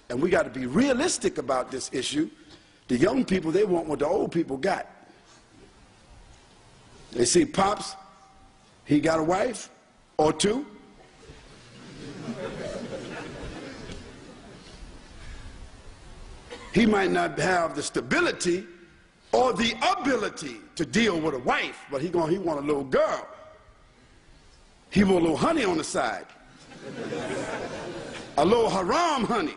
and we got to be realistic about this issue. The young people, they want what the old people got. They see Pops, he got a wife or two. He might not have the stability or the ability to deal with a wife, but he want a little girl. He want a little honey on the side. A little haram honey.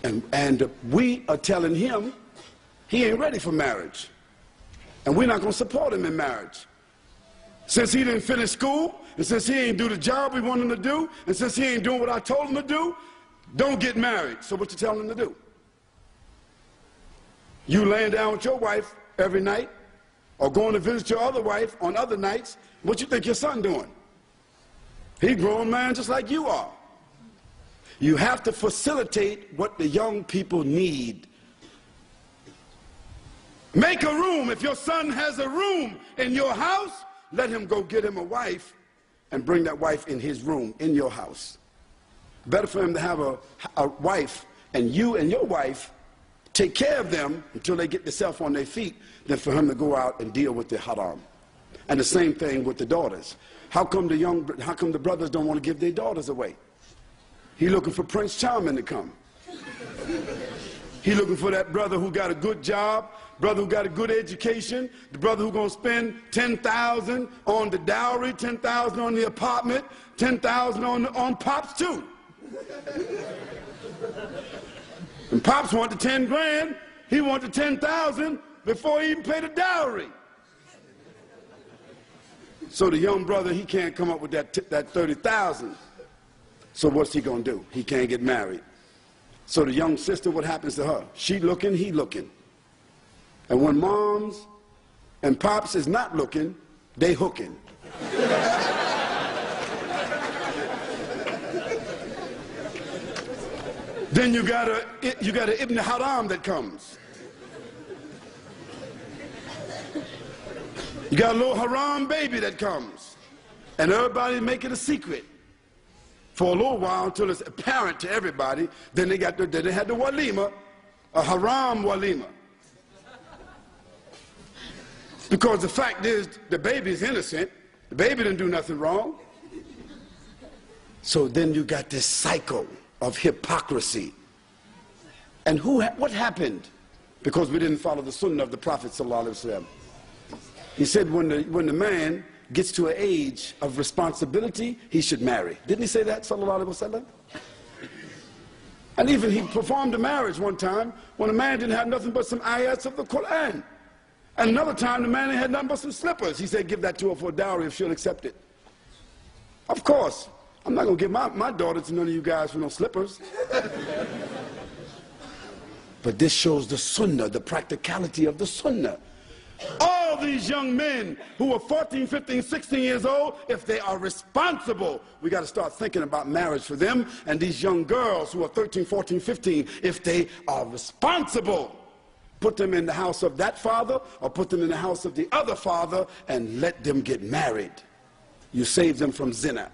And we are telling him he ain't ready for marriage. And we're not going to support him in marriage. Since he didn't finish school, and since he ain't do the job we want him to do, and since he ain't doing what I told him to do, don't get married. So what you telling him to do? You laying down with your wife every night, or going to visit your other wife on other nights, what you think your son doing? He's a grown man just like you are. You have to facilitate what the young people need. Make a room. If your son has a room in your house, let him go get him a wife and bring that wife in his room, in your house. Better for him to have a wife, and you and your wife take care of them until they get themselves on their feet, than for him to go out and deal with the haram. And the same thing with the daughters. How come the brothers don't want to give their daughters away? He looking for Prince Charming to come. He looking for that brother who got a good job, brother who got a good education, the brother who gonna spend $10,000 on the dowry, $10,000 on the apartment, $10,000 on Pops too. And Pops want the 10 grand, he want the 10,000 before he even pay the dowry. So the young brother, he can't come up with that 30,000. So what's he gonna do? He can't get married. So the young sister, what happens to her? She looking, he looking. And when moms and pops is not looking, they hooking. Then you got a Ibn Haram that comes. You got a little haram baby that comes. And everybody make it a secret for a little while until it's apparent to everybody. Then they had the walima, a haram walima. Because the fact is, the baby is innocent. The baby didn't do nothing wrong. So then you got this cycle of hypocrisy. And what happened? Because we didn't follow the sunnah of the Prophet ﷺ. He said when the man gets to an age of responsibility, he should marry. Didn't he say that, sallallahu alaihi wasallam? And even he performed a marriage one time when a man didn't have nothing but some ayats of the Qur'an. And another time the man had nothing but some slippers. He said, give that to her for a dowry if she'll accept it. Of course, I'm not going to give my daughter to none of you guys for no slippers. But this shows the sunnah, the practicality of the sunnah. All these young men who are 14, 15, 16 years old, if they are responsible, we got to start thinking about marriage for them. And these young girls who are 13, 14, 15, if they are responsible, put them in the house of that father or put them in the house of the other father and let them get married. You save them from zina.